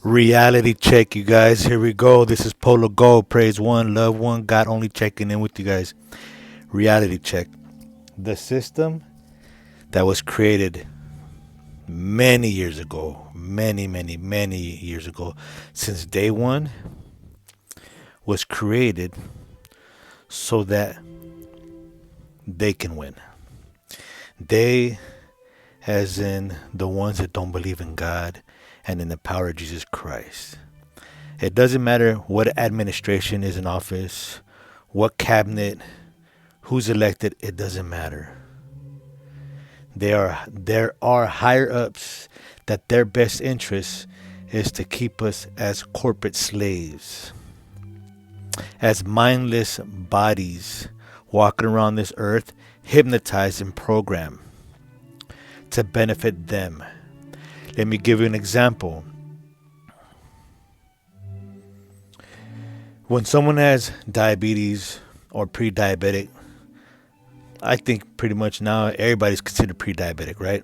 Reality check, you guys. Here we go. This is Polo Gold. Praise one, love one. God only checking in with you guys. Reality check. The system that was created many years ago, many years ago, since day one, was created so that they can win. They, as in the ones that don't believe in God and in the power of Jesus Christ. It doesn't matter what administration is in office, what cabinet, who's elected, it doesn't matter. There are higher ups that their best interest is to keep us as corporate slaves, as mindless bodies walking around this earth, hypnotized and programmed to benefit them. Let me give you an example. When someone has diabetes or pre-diabetic, I think pretty much now everybody's considered pre-diabetic, right?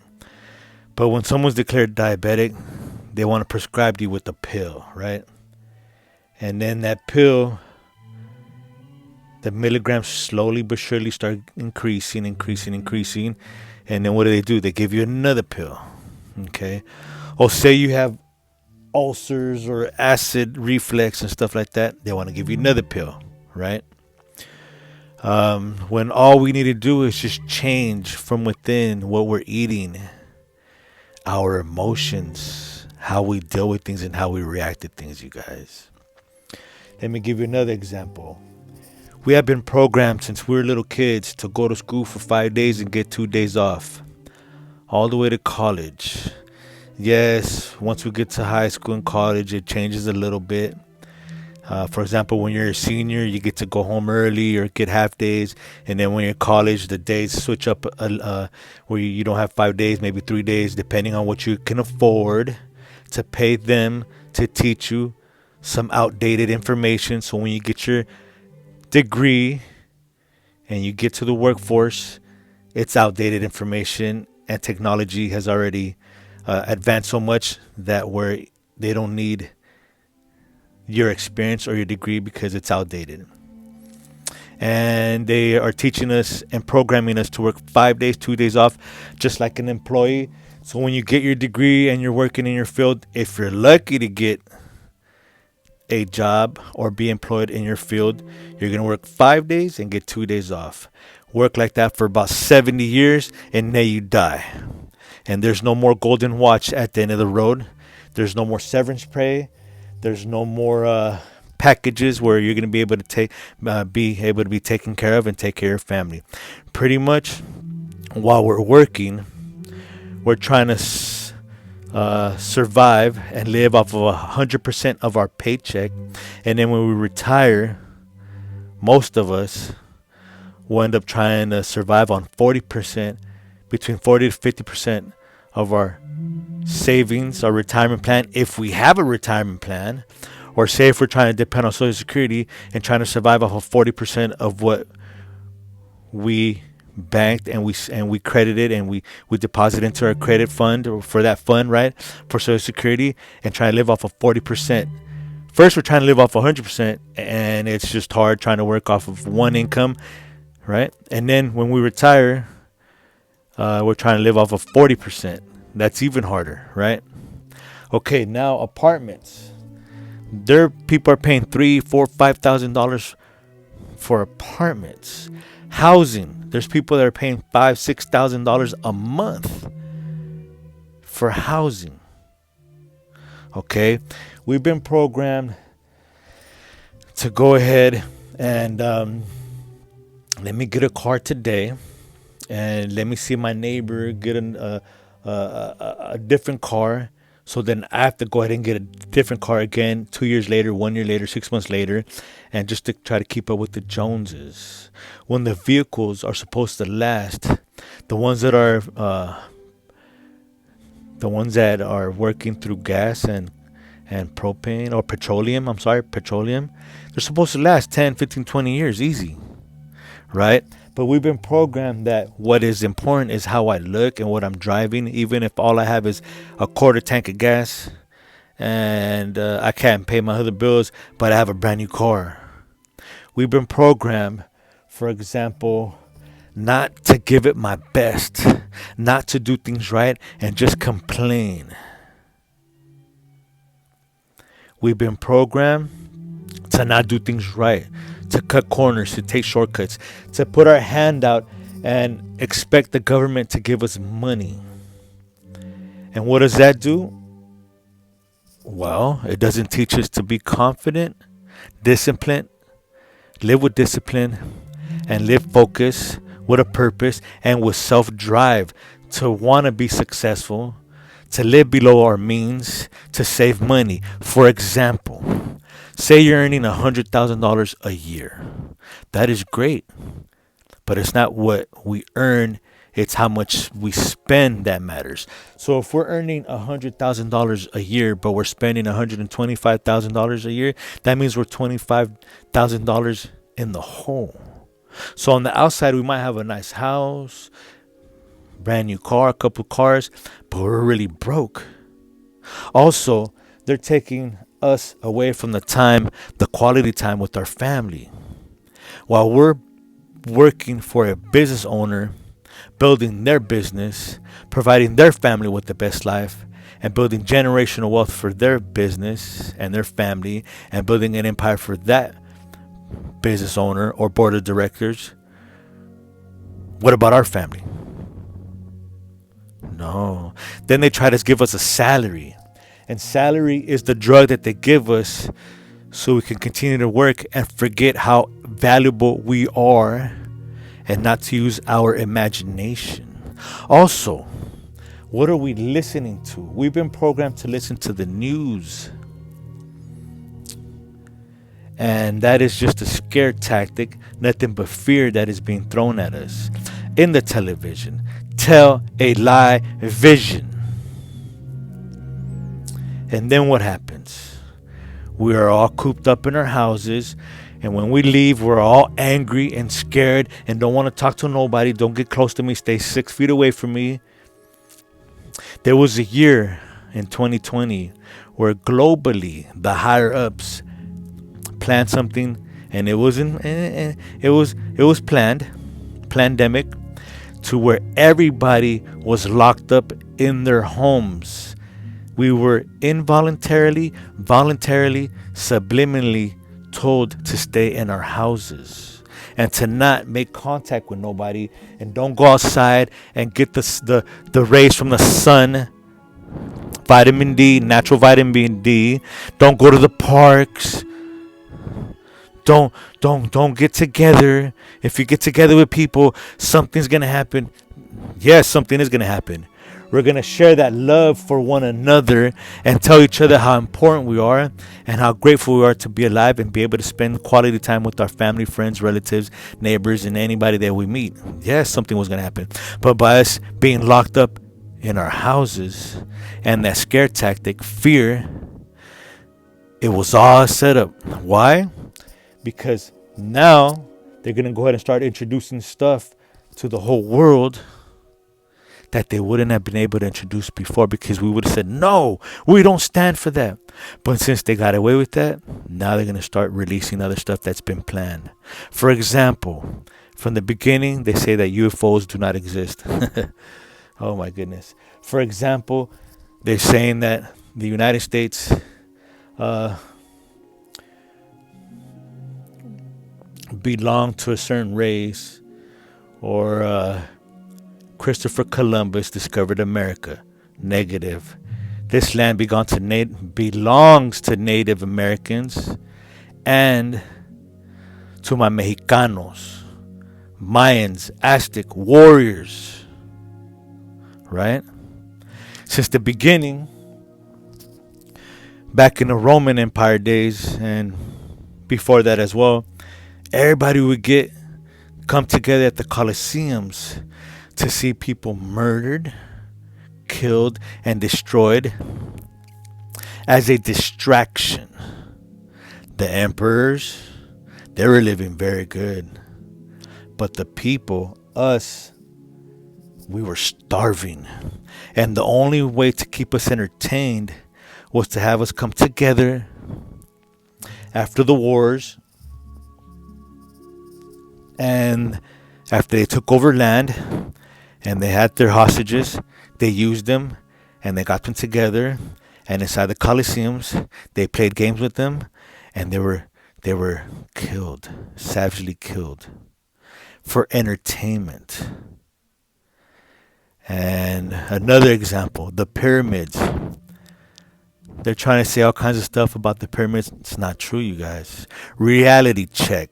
But when someone's declared diabetic, they want to prescribe you with a pill, right? And then that pill, the milligrams slowly but surely start increasing. And then what do? They give you another pill, okay? Or say you have ulcers or acid reflux and stuff like that, they want to give you another pill, right? When all we need to do is just change from within what we're eating, our emotions, how we deal with things, and how we react to things, you guys. Let me give you another example. We have been programmed since we were little kids to go to school for 5 days and get 2 days off, all the way to college. Yes, once we get to high school and college, it changes a little bit. For example, when you're a senior, you get to go home early or get half days. And then when you're in college, the days switch up where you don't have 5 days, maybe 3 days, depending on what you can afford to pay them to teach you some outdated information. So when you get your degree and you get to the workforce, it's outdated information and technology has already advanced so much that where they don't need your experience or your degree because it's outdated. And they are teaching us and programming us to work 5 days, 2 days off, just like an employee. So when you get your degree and you're working in your field, if you're lucky to get a job or be employed in your field, you're going to work 5 days and get 2 days off. Work like that for about 70 years and then you die. And there's no more golden watch at the end of the road. There's no more severance pay. There's no more packages where you're going to be able to be taken care of and take care of family. Pretty much, while we're working, we're trying to survive and live off of 100% of our paycheck, and then when we retire, most of us will end up trying to survive on 40%, between 40 to 50% of our savings, our retirement plan, if we have a retirement plan, or say if we're trying to depend on Social Security and trying to survive off of 40% of what we banked and we credited and we deposit into our credit fund or for that fund, right, for Social Security, and try to live off of 40%. First, we're trying to live off 100%, and it's just hard trying to work off of one income, right? And then when we retire, we're trying to live off of 40%. That's even harder, right? Okay, now apartments. There, people are paying $3, $4, $5,000 for apartments. Housing. There's people that are paying $5,000, $6,000 a month for housing. Okay, we've been programmed to go ahead and let me get a car today, and let me see my neighbor get a different car. So then I have to go ahead and get a different car again 2 years later, 1 year later, 6 months later, and just to try to keep up with the Joneses. When the vehicles are supposed to last, the ones that are working through gas and propane or petroleum, they're supposed to last 10, 15, 20 years easy, right? But we've been programmed that what is important is how I look and what I'm driving, even if all I have is a quarter tank of gas and I can't pay my other bills, but I have a brand new car. We've been programmed, for example, not to give it my best, not to do things right, and just complain. We've been programmed to not do things right, to cut corners, to take shortcuts, to put our hand out and expect the government to give us money. And what does that do? Well, it doesn't teach us to be confident, disciplined, live with discipline, and live focused with a purpose and with self drive to want to be successful, to live below our means, to save money. For example, say you're earning $100,000 a year. That is great, but it's not what we earn. It's how much we spend that matters. So if we're earning $100,000 a year, but we're spending $125,000 a year, that means we're $25,000 in the hole. So on the outside, we might have a nice house, brand new car, a couple cars, but we're really broke. Also, they're taking us away from the quality time with our family. While we're working for a business owner, building their business, providing their family with the best life, and building generational wealth for their business and their family, and building an empire for that business owner or board of directors. What about our family? No. Then they try to give us a salary. And salary is the drug that they give us so we can continue to work and forget how valuable we are and not to use our imagination. Also, what are we listening to? We've been programmed to listen to the news. And that is just a scare tactic, nothing but fear that is being thrown at us in the television. Tell a lie vision. And then what happens? We are all cooped up in our houses. And when we leave, we're all angry and scared and don't want to talk to nobody. Don't get close to me. Stay 6 feet away from me. There was a year in 2020 where globally the higher ups planned something, and it was planned, pandemic, to where everybody was locked up in their homes. We were involuntarily, voluntarily, subliminally told to stay in our houses and to not make contact with nobody, and don't go outside and get the rays from the sun, vitamin D, natural vitamin D. Don't go to the parks. Don't get together. If you get together with people, something's gonna happen. Yes, something is gonna happen. We're going to share that love for one another and tell each other how important we are and how grateful we are to be alive and be able to spend quality time with our family, friends, relatives, neighbors, and anybody that we meet. Yes, something was going to happen. But by us being locked up in our houses and that scare tactic, fear, it was all set up. Why? Because now they're going to go ahead and start introducing stuff to the whole world that they wouldn't have been able to introduce before, because we would have said, no, we don't stand for that. But since they got away with that, now they're going to start releasing other stuff that's been planned. For example, from the beginning, they say that UFOs do not exist. Oh my goodness. For example, they're saying that the United States belong to a certain race, or Christopher Columbus discovered America. Negative. This land belongs to Native Americans and to my Mexicanos, Mayans, Aztec warriors. Right? Since the beginning, back in the Roman Empire days and before that as well, everybody would come together at the Colosseums to see people murdered, killed, and destroyed as a distraction. The emperors, they were living very good. But the people, us, we were starving. And the only way to keep us entertained was to have us come together after the wars, and after they took over land and they had their hostages, they used them and they got them together, and inside the coliseums they played games with them, and they were killed, savagely killed, for entertainment. And another example, the pyramids. They're trying to say all kinds of stuff about the pyramids. It's not true, you guys. Reality check.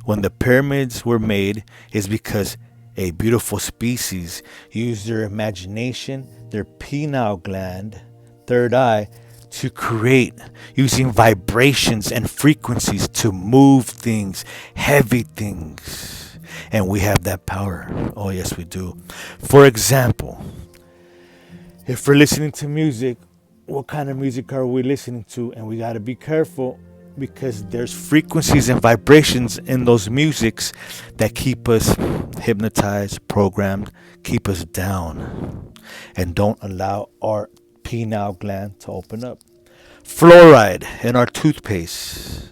When the pyramids were made, is because a beautiful species used their imagination, their pineal gland, third eye, to create, using vibrations and frequencies to move things, heavy things. And we have that power. Oh, yes, we do. For example, if we're listening to music, what kind of music are we listening to? And we got to be careful, because there's frequencies and vibrations in those musics that keep us hypnotized, programmed, keep us down, and don't allow our pineal gland to open up. Fluoride in our toothpaste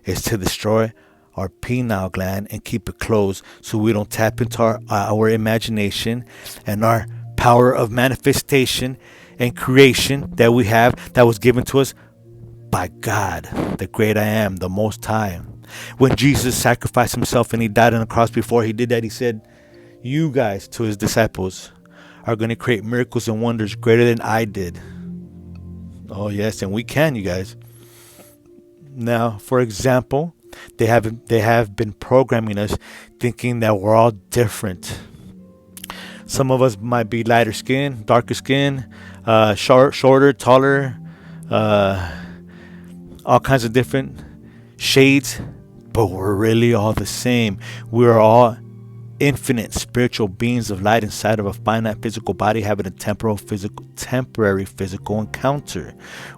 is to destroy our pineal gland and keep it closed, so we don't tap into our imagination and our power of manifestation and creation that we have, that was given to us by God, the great I am, the Most High. When Jesus sacrificed himself and he died on the cross, before he did that, he said, you guys, to his disciples, are going to create miracles and wonders greater than I did. Oh yes, and we can, you guys. Now, for example, they have been programming us, thinking that we're all different. Some of us might be lighter skin, darker skin, shorter, taller, all kinds of different shades, but we're really all the same. We're all infinite spiritual beings of light inside of a finite physical body, having a temporary physical encounter.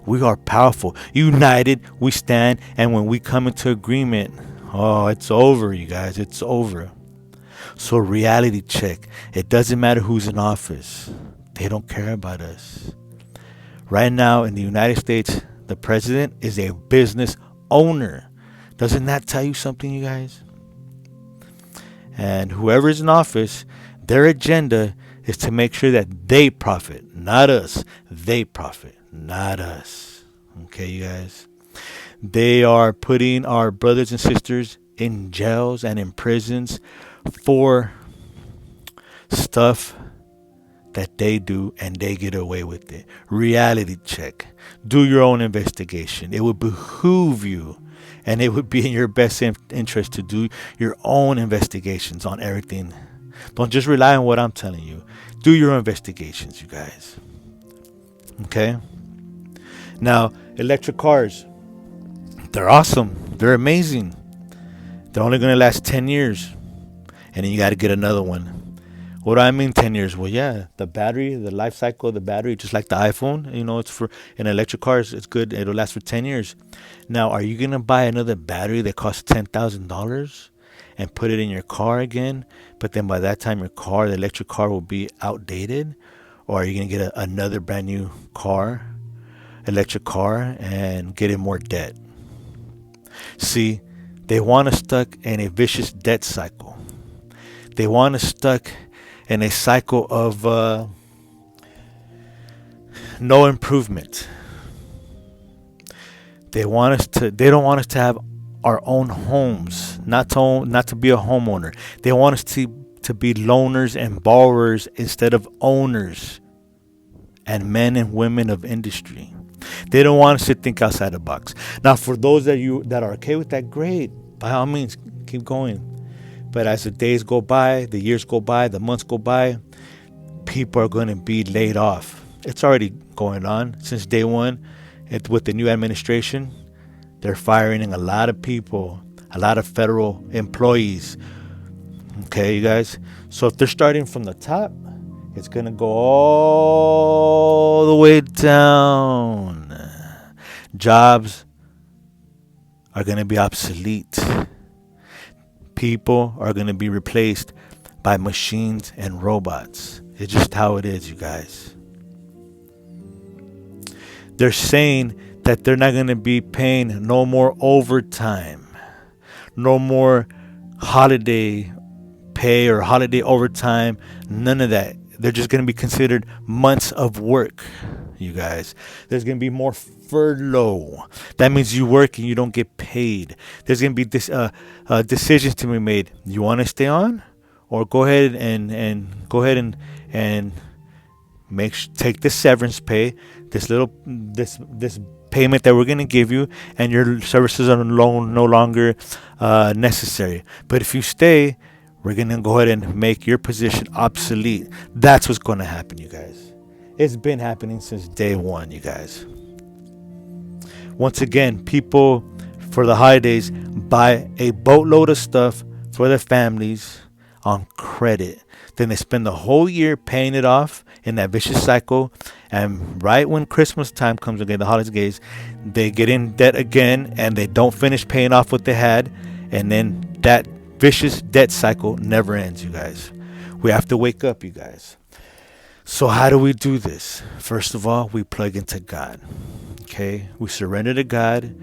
We are powerful. United, we stand, and when we come into agreement, oh, it's over, you guys. It's over. So reality check. It doesn't matter who's in office. They don't care about us. Right now in the United States, the president is a business owner. Doesn't that tell you something, you guys? And whoever's in office, their agenda is to make sure that they profit, not us. They profit, not us. Okay, you guys? They are putting our brothers and sisters in jails and in prisons for stuff that they do, and they get away with it. Reality check. Do your own investigation. It would behoove you, and it would be in your best interest to do your own investigations on everything. Don't just rely on what I'm telling you. Do your investigations, you guys. Okay? Now, electric cars. They're awesome. They're amazing. They're only going to last 10 years. And then you got to get another one. What do I mean 10 years? Well, yeah, the battery, the life cycle of the battery, just like the iPhone, it's for an electric car, it's good. It'll last for 10 years. Now, are you going to buy another battery that costs $10,000 and put it in your car again? But then by that time, the electric car will be outdated? Or are you going to get another brand new electric car, and get in more debt? See, they want us stuck in a vicious debt cycle. They want us stuck in a cycle of no improvement. They don't want us to have our own homes, not to be a homeowner. They want us to be loaners and borrowers instead of owners and men and women of industry. They don't want us to think outside the box. Now, for those that are okay with that, great. By all means, keep going. But as the days go by, the years go by, the months go by, people are going to be laid off. It's already going on since day one. With the new administration, they're firing a lot of people, a lot of federal employees. Okay, you guys? So if they're starting from the top, it's going to go all the way down. Jobs are going to be obsolete. People are going to be replaced by machines and robots. It's just how it is, you guys. They're saying that they're not going to be paying no more overtime, no more holiday pay or holiday overtime, none of that. They're just going to be considered months of work, you guys. There's going to be more furlough. That means you work and you don't get paid. There's going to be decisions to be made. You want to stay on, or go ahead and take the severance pay, this payment that we're going to give you, and your services are no longer necessary. But if you stay, we're going to go ahead and make your position obsolete. That's what's going to happen, you guys. It's been happening since day one, you guys. Once again, people for the holidays buy a boatload of stuff for their families on credit. Then they spend the whole year paying it off in that vicious cycle. And right when Christmas time comes again, the holidays, they get in debt again and they don't finish paying off what they had. And then that vicious debt cycle never ends, you guys. We have to wake up, you guys. So how do we do this? First of all, we plug into God. Okay? We surrender to God.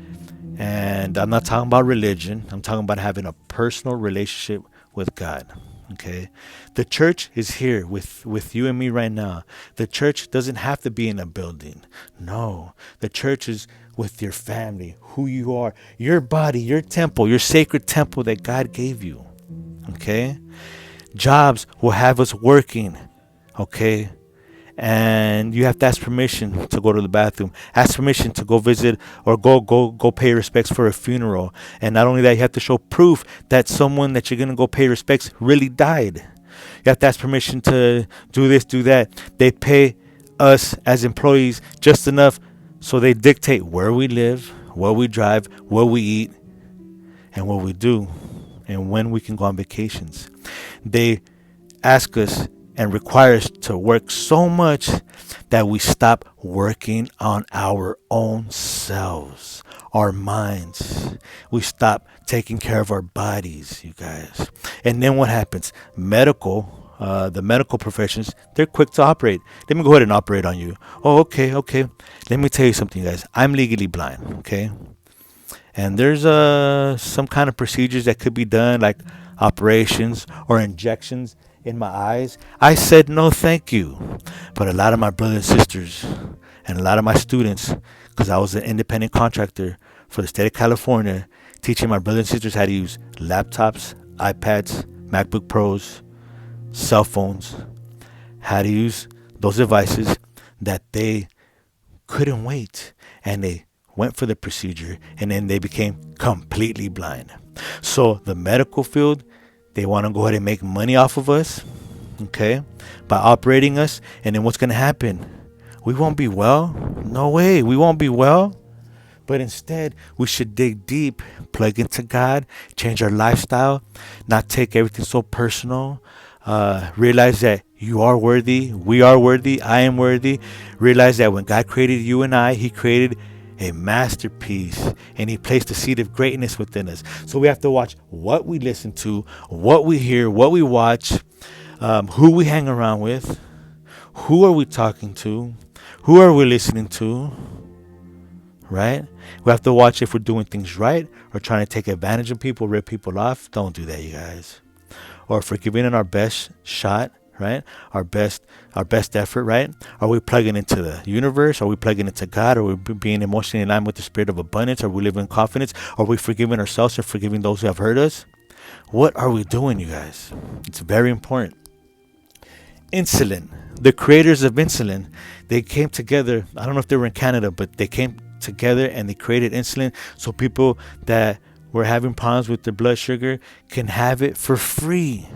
And I'm not talking about religion. I'm talking about having a personal relationship with God. Okay? The church is here with you and me right now. The church doesn't have to be in a building. No. The church is with your family, who you are, your body, your temple, your sacred temple that God gave you. Okay? Jobs will have us working. Okay? And you have to ask permission to go to the bathroom. Ask permission to go visit or go pay respects for a funeral. And not only that, you have to show proof that someone that you're going to go pay respects really died. You have to ask permission to do this, do that. They pay us as employees just enough so they dictate where we live, what we drive, what we eat, and what we do, and when we can go on vacations. They ask us and require us to work so much that we stop working on our own selves, our minds. We stop taking care of our bodies, you guys. And then what happens? The medical professions, they're quick to operate. Let me go ahead and operate on you. Oh, okay. Let me tell you something, guys. I'm legally blind, okay? And there's some kind of procedures that could be done, like operations or injections in my eyes. I said no thank you. But a lot of my brothers and sisters and a lot of my students, because I was an independent contractor for the state of California, teaching my brothers and sisters how to use laptops, iPads, MacBook Pros, cell phones, how to use those devices, that they couldn't wait, and they went for the procedure, and then they became completely blind. So the medical field, they want to go ahead and make money off of us, okay, by operating us. And then what's going to happen? We won't be well. No way, we won't be well. But instead, we should dig deep, plug into God, change our lifestyle, not take everything so personal. Realize that you are worthy, we are worthy, I am worthy. Realize that when God created you and I, He created a masterpiece, and He placed a seed of greatness within us. So we have to watch what we listen to, what we hear, what we watch, who we hang around with, who are we talking to, who are we listening to, right? We have to watch if we're doing things right or trying to take advantage of people, rip people off. Don't do that, you guys. Or if we're giving it our best shot, right? Our best effort, right? Are we plugging into the universe? Are we plugging into God? Are we being emotionally in line with the spirit of abundance? Are we living in confidence? Are we forgiving ourselves and forgiving those who have hurt us? What are we doing, you guys? It's very important. Insulin. The creators of insulin, they came together. I don't know if they were in Canada, but they came together and they created insulin so people that were having problems with their blood sugar can have it for free.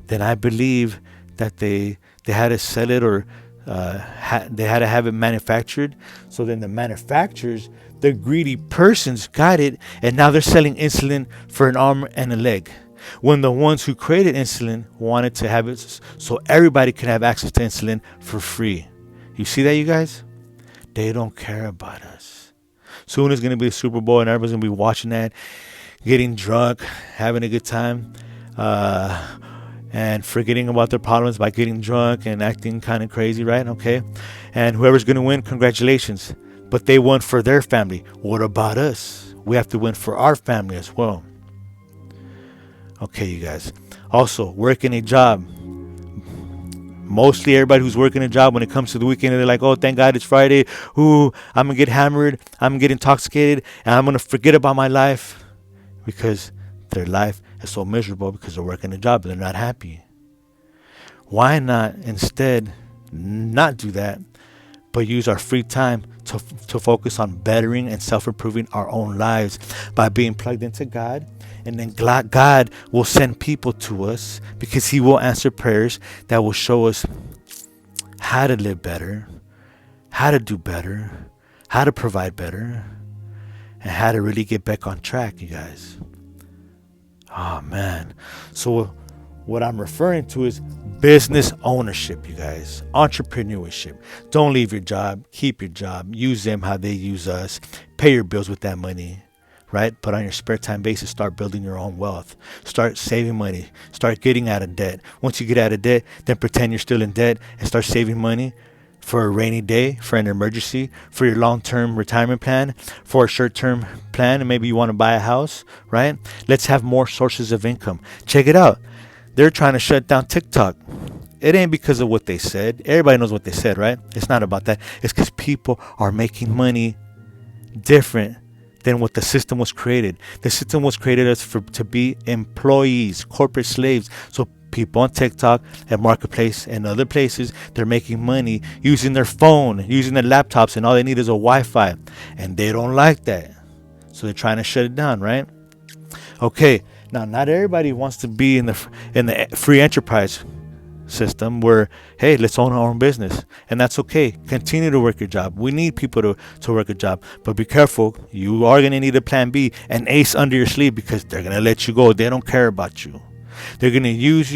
Then I believe that they had to sell it, or they had to have it manufactured. So then the manufacturers, the greedy persons, got it, and now they're selling insulin for an arm and a leg. When the ones who created insulin wanted to have it so everybody can have access to insulin for free. You see that, you guys? They don't care about us. Soon it's going to be the Super Bowl and everybody's going to be watching that, getting drunk, having a good time. and forgetting about their problems by getting drunk and acting kind of crazy, right? Okay. And whoever's going to win, congratulations. But they won for their family. What about us? We have to win for our family as well. Okay, you guys. Also, working a job. Mostly everybody who's working a job, when it comes to the weekend, they're like, oh, thank God it's Friday. Ooh, I'm going to get hammered. I'm going to get intoxicated. And I'm going to forget about my life. Because their life is so miserable because they're working a job and they're not happy. Why not instead not do that, but use our free time to focus on bettering and self-improving our own lives by being plugged into God? And then God will send people to us because he will answer prayers that will show us how to live better, how to do better, how to provide better, and how to really get back on track, you guys. Oh, man. So what I'm referring to is business ownership, you guys. Entrepreneurship. Don't leave your job. Keep your job. Use them how they use us. Pay your bills with that money, right? But on your spare time basis, start building your own wealth. Start saving money. Start getting out of debt. Once you get out of debt, then pretend you're still in debt and start saving money for a rainy day, for an emergency, for your long-term retirement plan, for a short-term plan, and maybe you want to buy a house, right? Let's have more sources of income. Check it out. They're trying to shut down TikTok. It ain't because of what they said. Everybody knows what they said, right? It's not about that. It's because people are making money different than what the system was created. The system was created to be employees, corporate slaves. So people on TikTok and Marketplace and other places, they're making money using their phone, using their laptops, and all they need is a Wi-Fi. And they don't like that. So they're trying to shut it down, right? Okay, now not everybody wants to be in the free enterprise system where, hey, let's own our own business. And that's okay. Continue to work your job. We need people to work a job. But be careful. You are going to need a plan B, an ace under your sleeve, because they're going to let you go. They don't care about you. They're going to use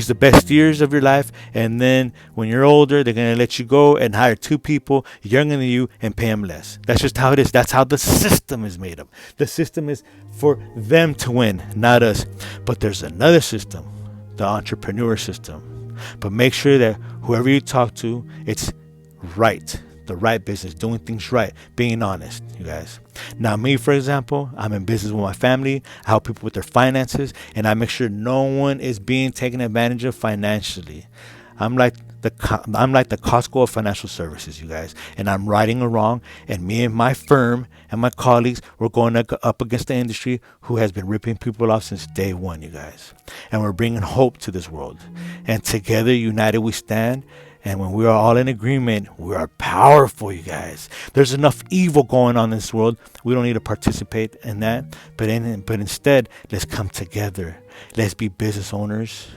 the best years of your life, and then when you're older, they're going to let you go and hire two people younger than you and pay them less. That's just how it is. That's how the system is made up. The system is for them to win, not us. But there's another system, the entrepreneur system. But make sure that whoever you talk to, it's right. The right business, doing things right, being honest, you guys. Now, me, for example, I'm in business with my family. I help people with their finances, and I make sure no one is being taken advantage of financially. I'm like the Costco of financial services, you guys, and I'm righting a wrong. And me and my firm and my colleagues, we're going up against the industry who has been ripping people off since day one, you guys. And we're bringing hope to this world. And together, united, we stand. And when we are all in agreement, we are powerful, you guys. There's enough evil going on in this world. We don't need to participate in that. But instead, let's come together. Let's be business owners.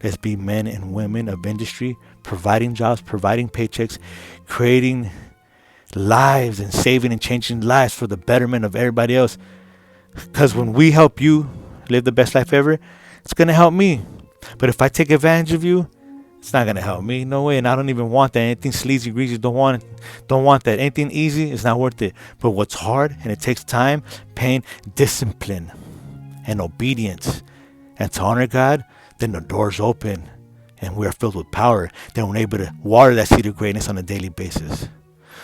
Let's be men and women of industry, providing jobs, providing paychecks, creating lives and saving and changing lives for the betterment of everybody else. Because when we help you live the best life ever, it's going to help me. But if I take advantage of you, it's not going to help me. No way. And I don't even want that. Anything sleazy, greasy, don't want that. Anything easy, it's not worth it. But what's hard, and it takes time, pain, discipline, and obedience, and to honor God, then the doors open and we are filled with power. Then we're able to water that seed of greatness on a daily basis.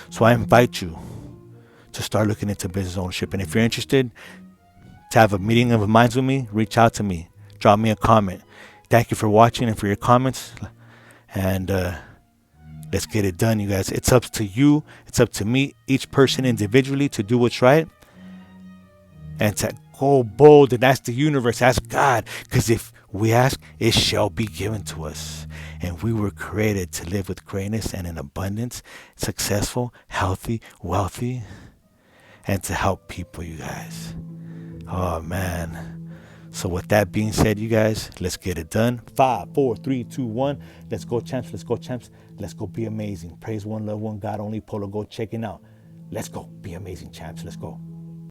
So I invite you to start looking into business ownership. And if you're interested to have a meeting of minds with me, reach out to me. Drop me a comment. Thank you for watching and for your comments. And let's get it done, you guys. It's up to you. It's up to me, each person individually, to do what's right. And to go bold and ask the universe, ask God. Because if we ask, it shall be given to us. And we were created to live with greatness and in abundance, successful, healthy, wealthy, and to help people, you guys. Oh, man. So with that being said, you guys, let's get it done. 5, 4, 3, 2, 1. Let's go, champs. Let's go, champs. Let's go be amazing. Praise one, love one, God only. Polo Go checking out. Let's go. Be amazing, champs. Let's go.